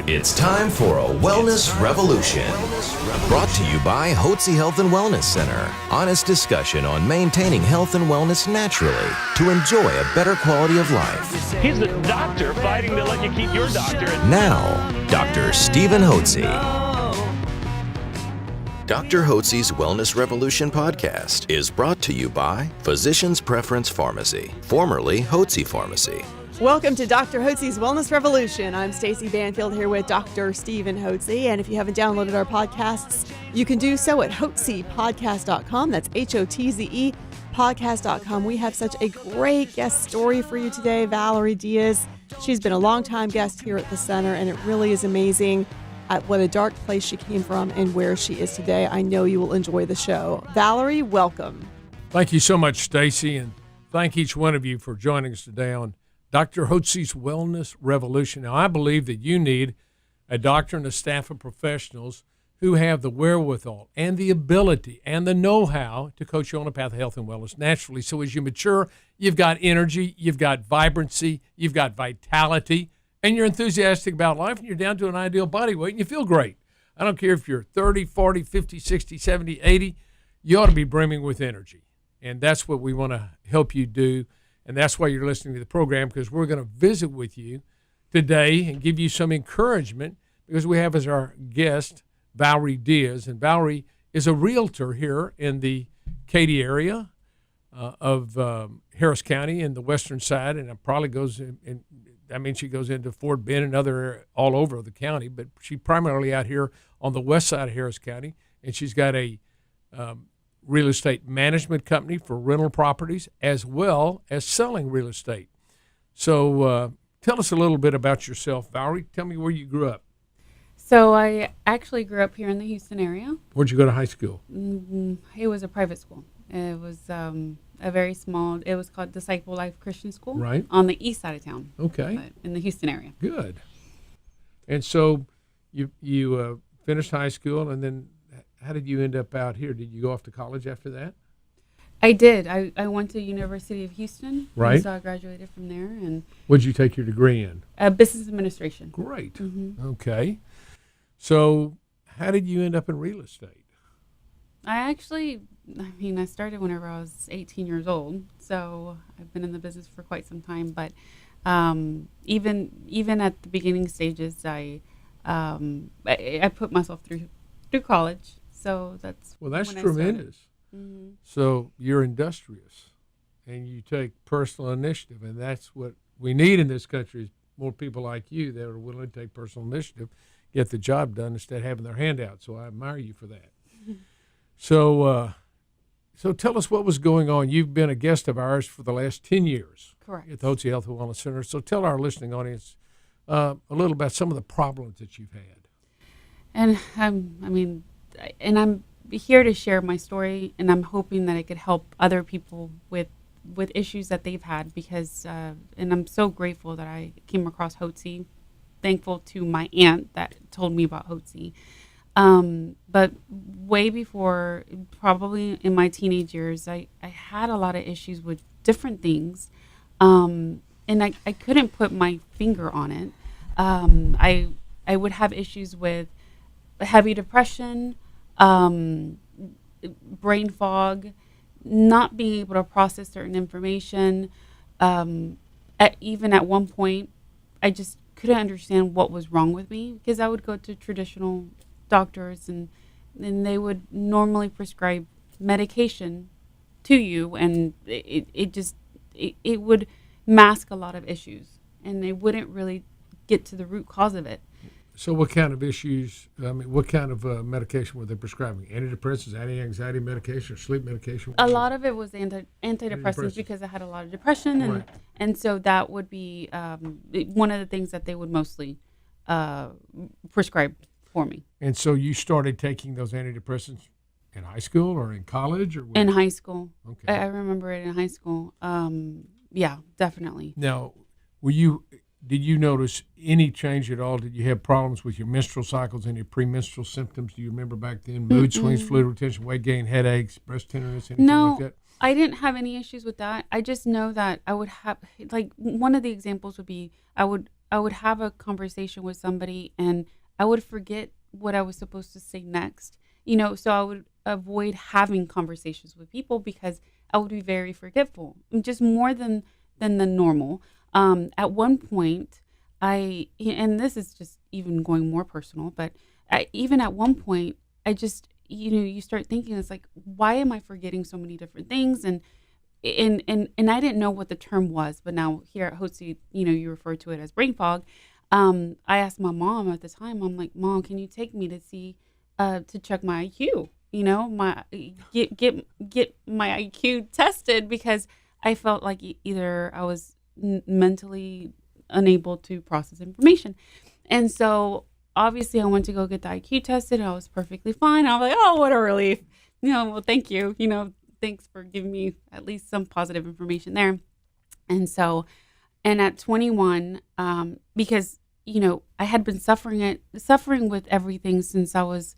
It's time for a wellness revolution. Brought to you by Hotze Health Wellness Center. Honest discussion on maintaining health and wellness naturally to enjoy a better quality of life. He's the doctor fighting to let you keep your doctor. Now, Dr. Stephen Hotze. Dr. Hotze's Wellness Revolution podcast is brought to you by Physicians Preference Pharmacy, formerly Hotze Pharmacy. Welcome to Dr. Hotze's Wellness Revolution. I'm Stacey Banfield here with Dr. Stephen Hotze. And if you haven't downloaded our podcasts, you can do so at hotzepodcast.com. That's Hotze podcast.com. We have such a great guest story for you today, Valerie Diaz. She's been a longtime guest here at the center, and it really is amazing at what a dark place she came from and where she is today. I know you will enjoy the show. Valerie, welcome. Thank you so much, Stacey, and thank each one of you for joining us today on Dr. Hotze's Wellness Revolution. Now, I believe that you need a doctor and a staff of professionals who have the wherewithal and the ability and the know-how to coach you on a path of health and wellness naturally. So as you mature, you've got energy, you've got vibrancy, you've got vitality, and you're enthusiastic about life, and you're down to an ideal body weight, and you feel great. I don't care if you're 30, 40, 50, 60, 70, 80, you ought to be brimming with energy. And that's what we want to help you do. And that's why you're listening to the program, because we're going to visit with you today and give you some encouragement, because we have as our guest Valerie Diaz. And Valerie is a realtor here in the Katy area of Harris County in the western side, and it probably goes in, she goes into Fort Bend and other all over the county, but she's primarily out here on the west side of Harris County, and she's got a real estate management company for rental properties as well as selling real estate. So tell us a little bit about yourself, Valerie. Tell me where you grew up. So I actually grew up here in the Houston area. Where'd you go to high school? It was a private school. It was a very small, it was called Disciple Life Christian School. Right. On the east side of town. Okay. In the Houston area. Good. And so you finished high school, and then how did you end up out here? Did you go off to college after that? I did. I went to University of Houston. Right. So I graduated from there. And what did you take your degree in? Business administration. Great. Mm-hmm. Okay. So how did you end up in real estate? I started whenever I was 18 years old. So I've been in the business for quite some time. But even at the beginning stages, I put myself through college. So that's tremendous. Mm-hmm. So you're industrious, and you take personal initiative, and that's what we need in this country is more people like you that are willing to take personal initiative, get the job done instead of having their hand out. So I admire you for that. Mm-hmm. So tell us what was going on. You've been a guest of ours for the last 10 years. Correct. At the Hotze Health Wellness Center. So tell our listening audience a little about some of the problems that you've had. And I'm here to share my story, and I'm hoping that it could help other people with issues that they've had, because and I'm so grateful that I came across Hotze. Thankful to my aunt that told me about Hotze. But way before, probably in my teenage years, I had a lot of issues with different things, and I couldn't put my finger on it. I would have issues with heavy depression, brain fog, not being able to process certain information. Even at one point, I just couldn't understand what was wrong with me, because I would go to traditional doctors and they would normally prescribe medication to you, and it would mask a lot of issues, and they wouldn't really get to the root cause of it. So what kind of issues, what kind of medication were they prescribing? Antidepressants, anti-anxiety medication, or sleep medication? A lot of it was antidepressants because I had a lot of depression. And, right. And so that would be one of the things that they would mostly prescribe for me. And so you started taking those antidepressants in high school or in college? Or in high school. Okay. I remember it in high school. Yeah, definitely. Now, did you notice any change at all? Did you have problems with your menstrual cycles, any premenstrual symptoms? Do you remember back then? Mood swings, fluid retention, weight gain, headaches, breast tenderness, anything like that? I didn't have any issues with that. I just know that I would have, like, one of the examples would be I would I would have a conversation with somebody and I would forget what I was supposed to say next. So I would avoid having conversations with people because I would be very forgetful, just more than the normal. At one point, and this is just even going more personal, but even at one point, I just, you start thinking, it's like, why am I forgetting so many different things? And I didn't know what the term was, but now here at Hotze, you refer to it as brain fog. I asked my mom at the time, I'm like, Mom, can you take me to see, to check my IQ? Get my IQ tested, because I felt like either I was mentally unable to process information. And so obviously I went to go get the IQ tested, and I was perfectly fine. I was like, oh, what a relief. Well, thank you. Thanks for giving me at least some positive information there. And so, and at 21, because, I had been suffering with everything since I was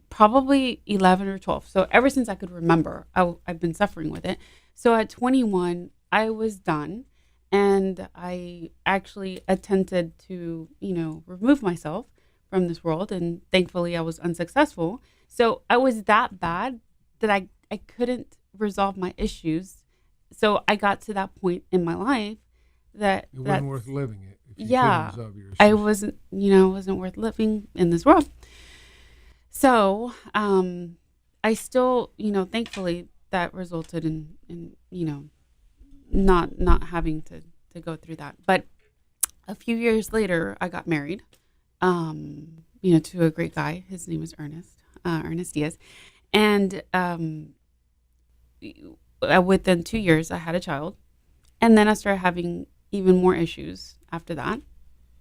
probably 11 or 12. So ever since I could remember, I've been suffering with it. So at 21, I was done. And I actually attempted to, remove myself from this world. And thankfully I was unsuccessful. So I was that bad that I couldn't resolve my issues. So I got to that point in my life that it wasn't worth living it. If you yeah, couldn't resolve your issues. I wasn't worth living in this world. So I still, thankfully that resulted in not having to go through that. But a few years later, I got married, to a great guy. His name is Ernest Diaz. And within 2 years, I had a child. And then I started having even more issues after that.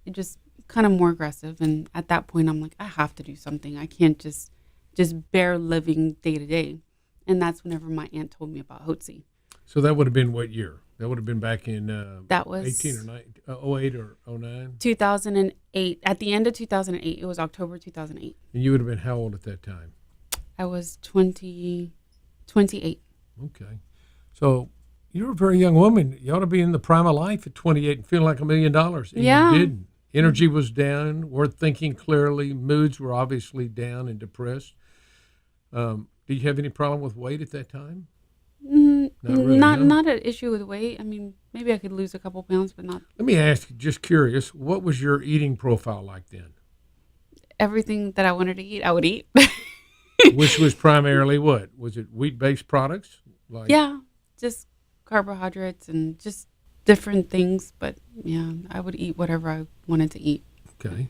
It just kind of more aggressive. And at that point, I'm like, I have to do something. I can't just bear living day to day. And that's whenever my aunt told me about Hotze. So that would have been what year? That would have been back in that was 18 or 08 or 09? 2008. At the end of 2008. It was October 2008. And you would have been how old at that time? I was 28. Okay. So you're a very young woman. You ought to be in the prime of life at 28 and feeling like $1 million. And yeah. You didn't. Energy was down, weren't thinking clearly. Moods were obviously down and depressed. Do you have any problem with weight at that time? Not an issue with weight. I mean, maybe I could lose a couple pounds, but not. Let me ask you, just curious, what was your eating profile like then? Everything that I wanted to eat, I would eat. Which was primarily what? Was it wheat-based products? Yeah, just carbohydrates and just different things. But yeah, I would eat whatever I wanted to eat. Okay.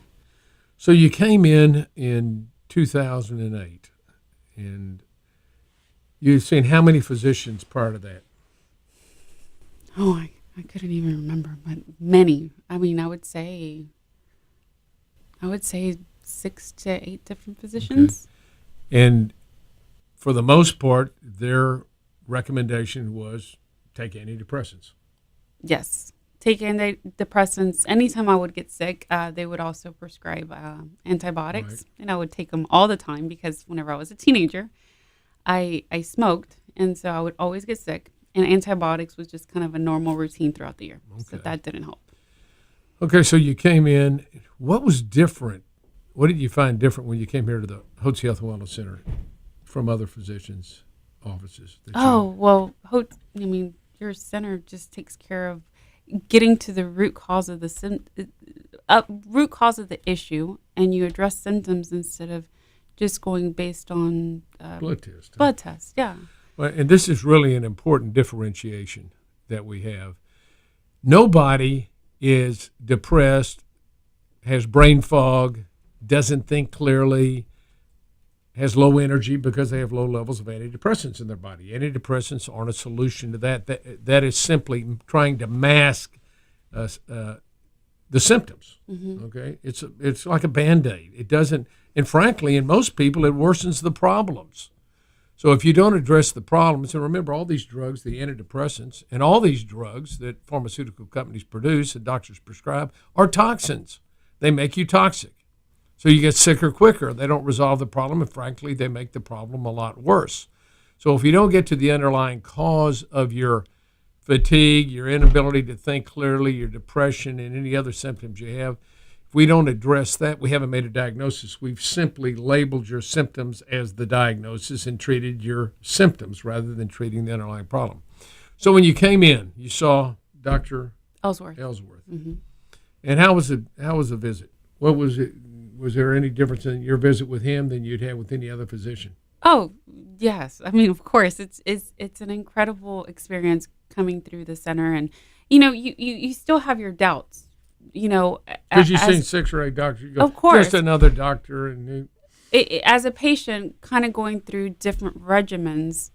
So you came in 2008, and you'd seen how many physicians prior to that? Oh, I couldn't even remember, but many. I mean, I would say 6 to 8 different physicians. Okay. And for the most part, their recommendation was take antidepressants. Yes, take antidepressants. Anytime I would get sick, they would also prescribe antibiotics, right. And I would take them all the time because whenever I was a teenager, I smoked, and so I would always get sick. And antibiotics was just kind of a normal routine throughout the year, so that didn't help. Okay, so you came in. What was different? What did you find different when you came here to the Hotze Health Wellness Center from other phorophysicians' offices? Your center just takes care of getting to the root cause of the issue, and you address symptoms instead of just going based on blood test. Yeah. Well, and this is really an important differentiation that we have. Nobody is depressed, has brain fog, doesn't think clearly, has low energy because they have low levels of antidepressants in their body. Antidepressants aren't a solution to that. That is simply trying to mask the symptoms. Mm-hmm. Okay, it's like a Band-Aid. It doesn't, and frankly, in most people, it worsens the problems. So if you don't address the problems, and remember, all these drugs, the antidepressants, and all these drugs that pharmaceutical companies produce and doctors prescribe are toxins. They make you toxic. So you get sicker quicker. They don't resolve the problem, and frankly, they make the problem a lot worse. So if you don't get to the underlying cause of your fatigue, your inability to think clearly, your depression, and any other symptoms you have. If we don't address that, we haven't made a diagnosis. We've simply labeled your symptoms as the diagnosis and treated your symptoms rather than treating the underlying problem. So when you came in, you saw Dr. Ellsworth. Mm-hmm. And how was the visit? What was it? Was there any difference in your visit with him than you'd had with any other physician? Oh, yes. I mean, of course, it's an incredible experience coming through the center, and you still have your doubts, Because you've seen 6 or 8 doctors. You go, of course, just another doctor, and as a patient, kind of going through different regimens,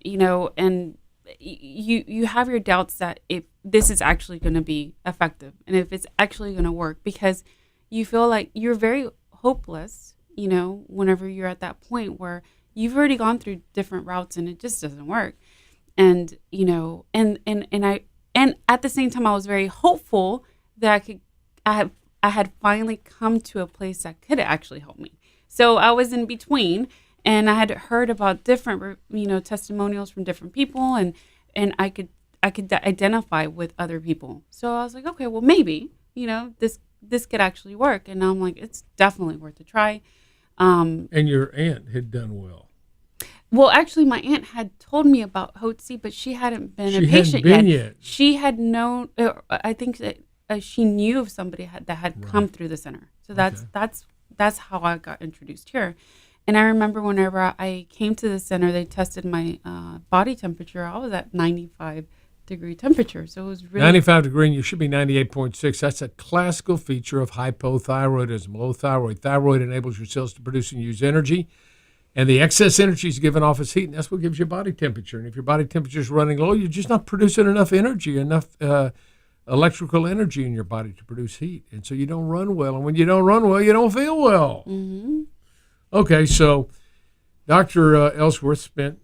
and you have your doubts that if this is actually going to be effective and if it's actually going to work, because you feel like you're very hopeless, whenever you're at that point where you've already gone through different routes and it just doesn't work. And, and at the same time, I was very hopeful that I had finally come to a place that could actually help me. So I was in between, and I had heard about different, testimonials from different people, and I could identify with other people. So I was like, okay, well, maybe, this could actually work. And I'm like, it's definitely worth a try. And your aunt had done well. Well, actually, my aunt had told me about Hotze, but she hadn't been a patient yet. She had known, I think that she knew of somebody that had come through the center. So that's how I got introduced here. And I remember whenever I came to the center, they tested my body temperature. I was at 95-degree temperature. So it was really 95 degree, and you should be 98.6. That's a classical feature of hypothyroidism, low thyroid. Thyroid enables your cells to produce and use energy. And the excess energy is given off as heat, and that's what gives you body temperature. And if your body temperature is running low, you're just not producing enough energy, enough electrical energy in your body to produce heat. And so you don't run well. And when you don't run well, you don't feel well. Mm-hmm. Okay, so Dr. Ellsworth spent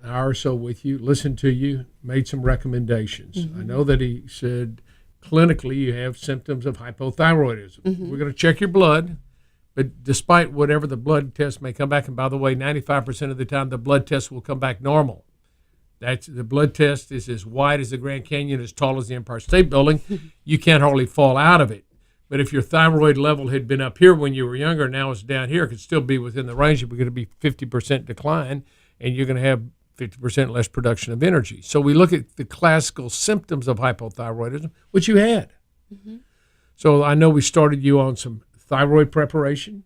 an hour or so with you, listened to you, made some recommendations. Mm-hmm. I know that he said clinically you have symptoms of hypothyroidism. Mm-hmm. We're going to check your blood. But despite whatever the blood test may come back, and by the way, 95% of the time the blood test will come back normal. The blood test is as wide as the Grand Canyon, as tall as the Empire State Building. You can't hardly fall out of it. But if your thyroid level had been up here when you were younger, now it's down here, it could still be within the range. You're going to be 50% decline, and you're going to have 50% less production of energy. So we look at the classical symptoms of hypothyroidism, which you had. Mm-hmm. So I know we started you on some thyroid preparation,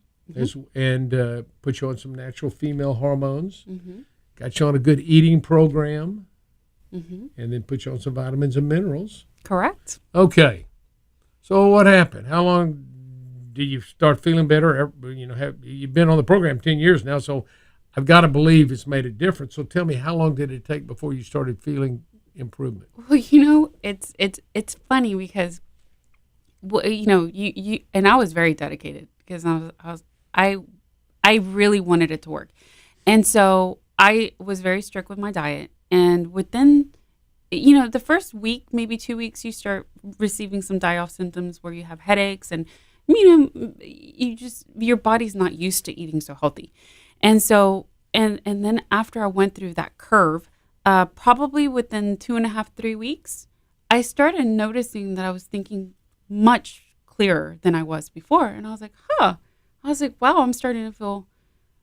and put you on some natural female hormones, got you on a good eating program, and then put you on some vitamins and minerals. Correct. Okay. So what happened? How long did you start feeling better? You've been on the program 10 years now, so I've got to believe it's made a difference. So tell me, how long did it take before you started feeling improvement? Well, it's funny because you and I was very dedicated because I really wanted it to work. And so I was very strict with my diet, and within the first week, maybe 2 weeks, you start receiving some die-off symptoms where you have headaches, and your body's not used to eating so healthy. And so and then after I went through that curve, probably within 2.5, 3 weeks, I started noticing that I was thinking much clearer than I was before. And I was like, wow, I'm starting to feel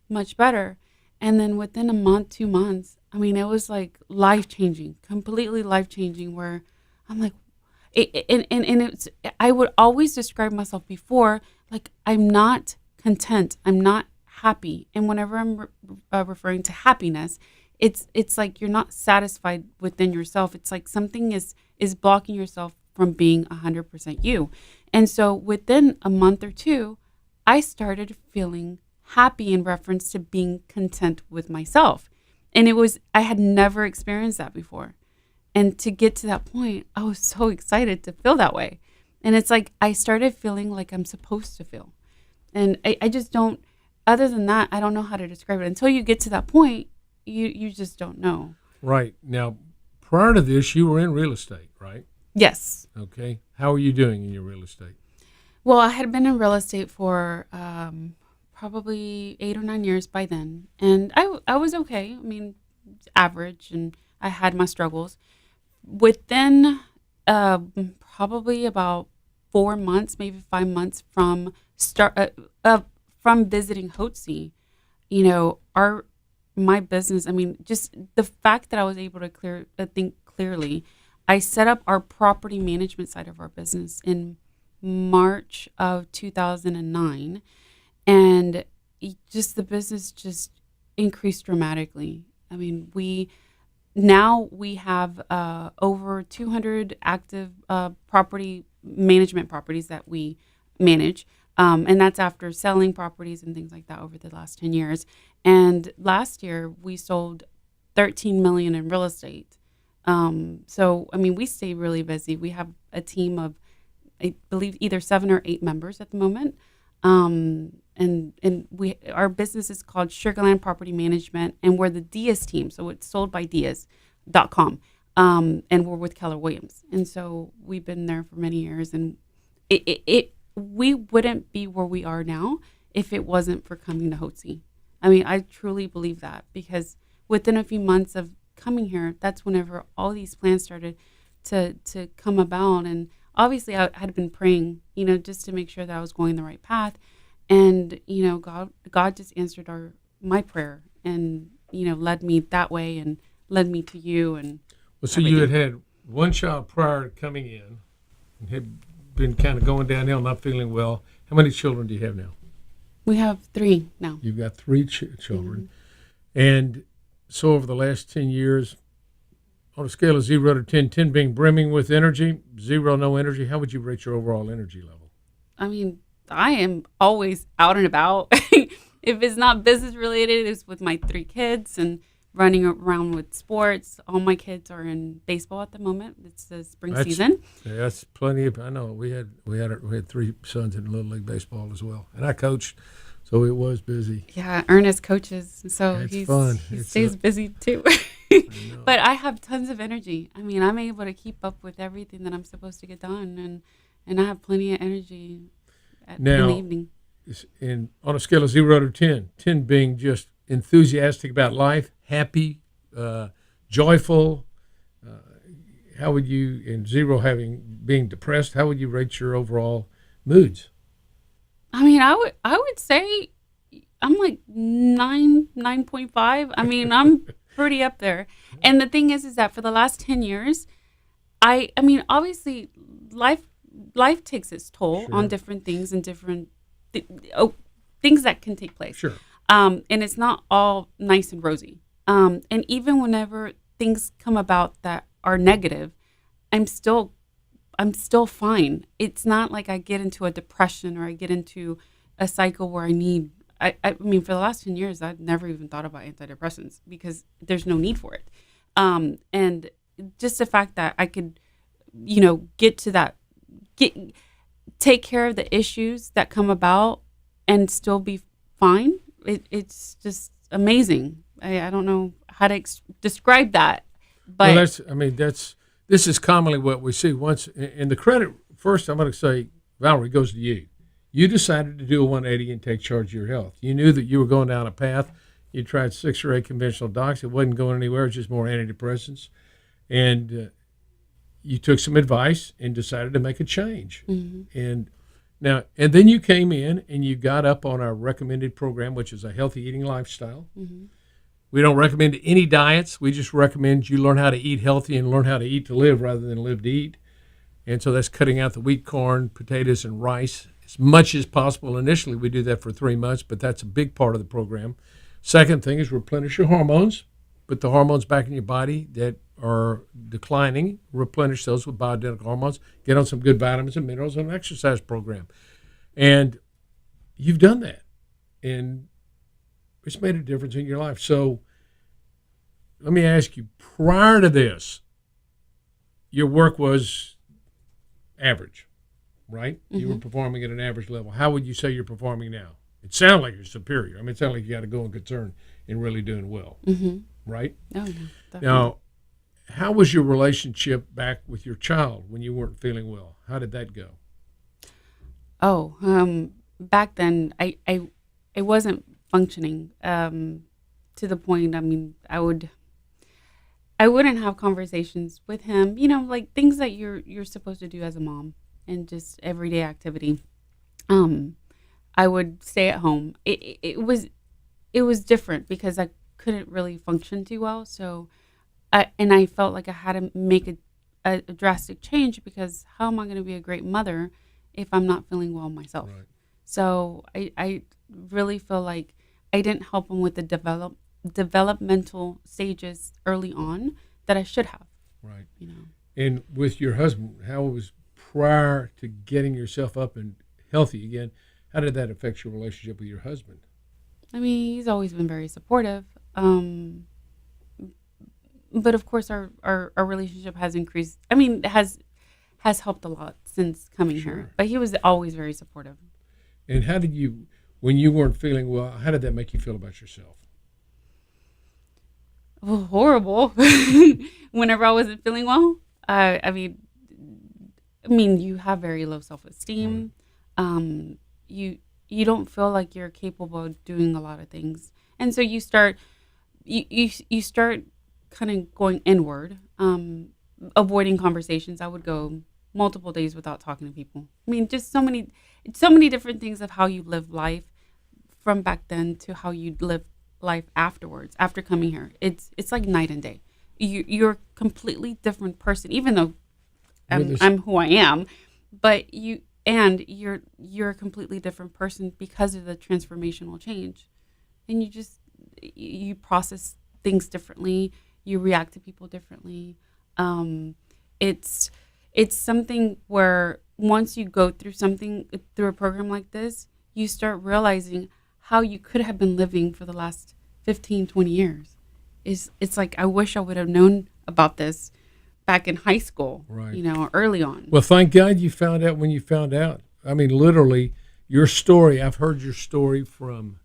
much better. And then within a month, 2 months, it was like life-changing, completely life-changing, where I'm like, I would always describe myself before, like, I'm not content, I'm not happy. And whenever I'm referring to happiness, it's like you're not satisfied within yourself. It's like something is blocking yourself from being 100% you. And so within a month or two, I started feeling happy in reference to being content with myself. And I had never experienced that before. And to get to that point, I was so excited to feel that way. And it's like I started feeling like I'm supposed to feel. And I just don't, other than that, I don't know how to describe it. Until you get to that point, you just don't know. Right. Now, prior to this, you were in real estate, right? Yes. Okay. How are you doing in your real estate? Well, I had been in real estate for probably 8 or 9 years by then. And I was okay. Average. And I had my struggles. within probably about 4 months, maybe 5 months from visiting Hotze, my business. I mean, just the fact that I was able to think clearly. I set up our property management side of our business in March of 2009, and the business just increased dramatically. I mean, we have over 200 active property management properties that we manage, and that's after selling properties and things like that over the last 10 years. And last year, we sold $13 million in real estate. So, I mean, we stay really busy. We have a team of, I believe, either 7 or 8 members at the moment. And our business is called Sugarland Property Management, and we're the Diaz team. So it's sold by Diaz.com. And we're with Keller Williams. And so we've been there for many years, and we wouldn't be where we are now if it wasn't for coming to Hotze. I mean, I truly believe that, because within a few months of coming here, that's whenever all these plans started to come about. And obviously I had been praying, just to make sure that I was going the right path. And, God just answered my prayer and, led me that way and led me to you. And so you had one child prior to coming in and had been kind of going downhill, not feeling well. How many children do you have now? We have 3 now. You've got 3 children. Mm-hmm. And so over the last 10 years, on a scale of 0 to 10, 10 being brimming with energy, 0 no energy, how would you rate your overall energy level? I mean, I am always out and about. If it's not business related, it's with my 3 kids and running around with sports. All my kids are in baseball at the moment. It's the spring season. Yeah, that's plenty of. I know we had 3 sons in Little League baseball as well, and I coached, so it was busy. Yeah, Ernest coaches, so it's fun. He stays busy too. But I have tons of energy. I mean, I'm able to keep up with everything that I'm supposed to get done, and I have plenty of energy in the evening. On a scale of 0 to 10, 10 being just enthusiastic about life, happy, joyful, how would you, and 0 being depressed, how would you rate your overall moods? I mean, I would say I'm like 9.5. I mean, I'm pretty up there. And the thing is that for the last 10 years, I mean, obviously life takes its toll on different things and different things that can take place. Sure. And it's not all nice and rosy. And even whenever things come about that are negative, I'm still fine. It's not like I get into a depression or I get into a cycle where I mean, for the last 10 years, I've never even thought about antidepressants because there's no need for it. And just the fact that I could, get to that, take care of the issues that come about and still be fine. It's just amazing. I don't know how to describe that, but this is commonly what we see. Once, and the credit first, I'm going to say, Valerie, goes to you. You decided to do a 180 and take charge of your health. You knew that you were going down a path. You tried 6 or 8 conventional docs. It wasn't going anywhere. It was just more antidepressants, and you took some advice and decided to make a change. Mm-hmm. And then you came in and you got up on our recommended program, which is a healthy eating lifestyle. Mm-hmm. We don't recommend any diets. We just recommend you learn how to eat healthy and learn how to eat to live rather than live to eat. And so that's cutting out the wheat, corn, potatoes, and rice as much as possible. Initially, we do that for 3 months, but that's a big part of the program. Second thing is replenish your hormones. Put the hormones back in your body that are declining, replenish those with bioidentical hormones, get on some good vitamins and minerals, and an exercise program. And you've done that. And it's made a difference in your life. So let me ask you, prior to this, your work was average, right? Mm-hmm. You were performing at an average level. How would you say you're performing now? It sounds like you're superior. I mean, it sounds like you got to go and concern in really doing well, right? Oh, yeah, definitely. Now, how was your relationship back with your child when you weren't feeling well? How did that go? Oh, back then, I wasn't functioning to the point. I mean, I I wouldn't have conversations with him, you know, like things that you're supposed to do as a mom and just everyday activity. I would stay at home. It was different because I couldn't really function too well. So I felt like I had to make a drastic change, because how am I going to be a great mother if I'm not feeling well myself? Right. So I really feel like I didn't help him with the developmental stages early on that I should have. Right. You know. And with your husband, how was prior to getting yourself up and healthy again, how did that affect your relationship with your husband? I mean, he's always been very supportive. But of course our relationship has increased. I mean, has helped a lot since coming here. But he was always very supportive. And how did you, when you weren't feeling well, how did that make you feel about yourself? Oh, horrible. Whenever I wasn't feeling well, I mean, you have very low self-esteem. Right. You don't feel like you're capable of doing a lot of things, and so you start kind of going inward, avoiding conversations. I would go multiple days without talking to people. I mean, just so many different things of how you live life from back then to how you live life afterwards, after coming here. It's like night and day. You're a completely different person, even though I'm who I am, but you're a completely different person because of the transformational change. And you process things differently, you react to people differently. It's something where once you go through a program like this, you start realizing how you could have been living for the last 15, 20 years. It's like, I wish I would have known about this back in high school, right, or early on. Well, thank God you found out when you found out. I mean, literally, your story, I've heard your story from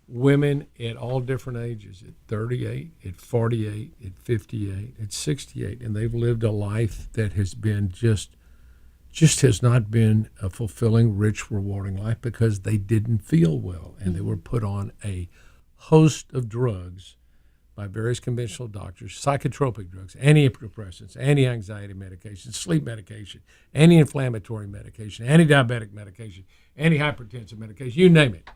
women at all different ages, at 38, at 48, at 58, at 68, and they've lived a life that has been just has not been a fulfilling, rich, rewarding life because they didn't feel well, and they were put on a host of drugs by various conventional doctors, psychotropic drugs, antidepressants, anti-anxiety medication, sleep medication, anti-inflammatory medication, anti-diabetic medication, anti-hypertensive medication, you name it.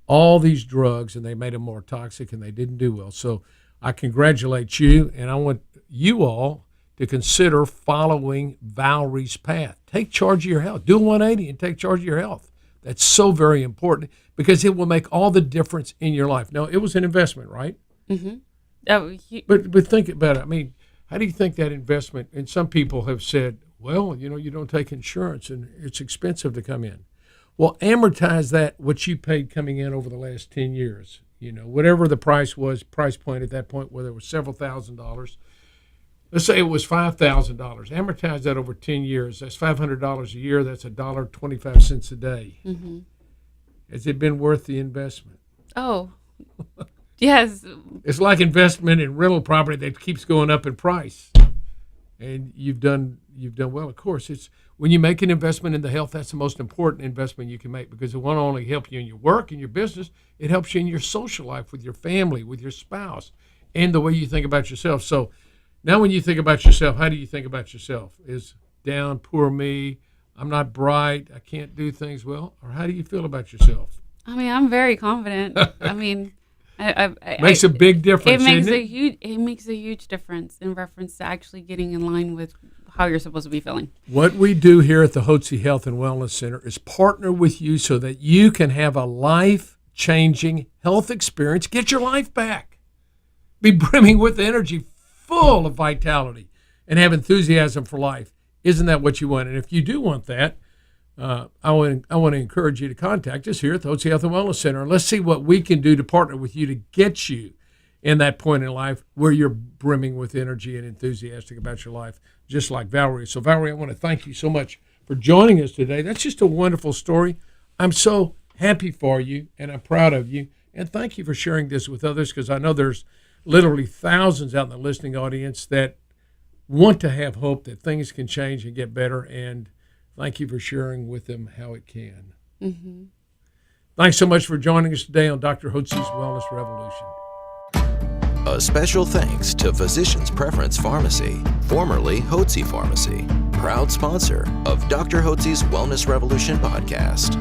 All these drugs, and they made them more toxic, and they didn't do well. So I congratulate you, and I want you all to consider following Valerie's path. Take charge of your health. Do a 180 and take charge of your health. That's so very important because it will make all the difference in your life. Now, it was an investment, right? Mm-hmm. But think about it. I mean, how do you think that investment, and some people have said, well, you don't take insurance and it's expensive to come in. Well, amortize that, what you paid coming in over the last 10 years. Whatever the price point at that point, whether it was several $1,000s. Let's say it was $5,000. Amortize that over 10 years. That's $500 a year. That's $1.25 a day. Mm-hmm. Has it been worth the investment? Oh, yes. It's like investment in rental property that keeps going up in price. And you've done well. Of course, it's when you make an investment in the health, that's the most important investment you can make, because it won't only help you in your work and your business, it helps you in your social life with your family, with your spouse, and the way you think about yourself. So now when you think about yourself, how do you think about yourself? Is down, poor me, I'm not bright, I can't do things well? Or how do you feel about yourself? I mean, I'm very confident. I mean, makes a big difference. It makes a huge difference in reference to actually getting in line with how you're supposed to be feeling. What we do here at the Hotze Health and Wellness Center is partner with you so that you can have a life-changing health experience. Get your life back. Be brimming with energy, full of vitality, and have enthusiasm for life. Isn't that what you want? And if you do want that, I want to encourage you to contact us here at the Hotze Health and Wellness Center, and let's see what we can do to partner with you to get you in that point in life where you're brimming with energy and enthusiastic about your life, just like Valerie. So, Valerie, I want to thank you so much for joining us today. That's just a wonderful story. I'm so happy for you, and I'm proud of you, and thank you for sharing this with others, because I know there's literally thousands out in the listening audience that want to have hope that things can change and get better, and thank you for sharing with them how it can. Mm-hmm. Thanks so much for joining us today on Dr. Hotze's Wellness Revolution. A special thanks to Physicians Preference Pharmacy, formerly Hotze Pharmacy, proud sponsor of Dr. Hotze's Wellness Revolution podcast.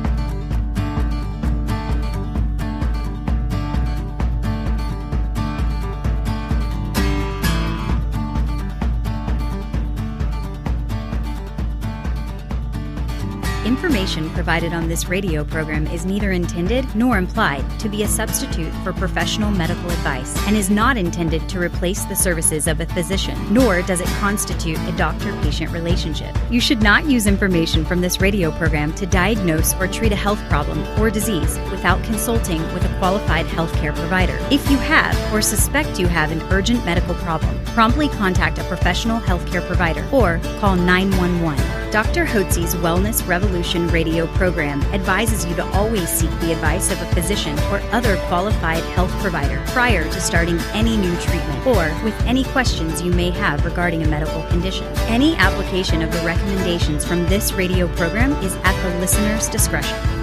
Information provided on this radio program is neither intended nor implied to be a substitute for professional medical advice and is not intended to replace the services of a physician, nor does it constitute a doctor-patient relationship. You should not use information from this radio program to diagnose or treat a health problem or disease without consulting with a qualified healthcare provider. If you have or suspect you have an urgent medical problem, promptly contact a professional healthcare provider or call 911. Dr. Hotze's Wellness Revolution radio program advises you to always seek the advice of a physician or other qualified health provider prior to starting any new treatment or with any questions you may have regarding a medical condition. Any application of the recommendations from this radio program is at the listener's discretion.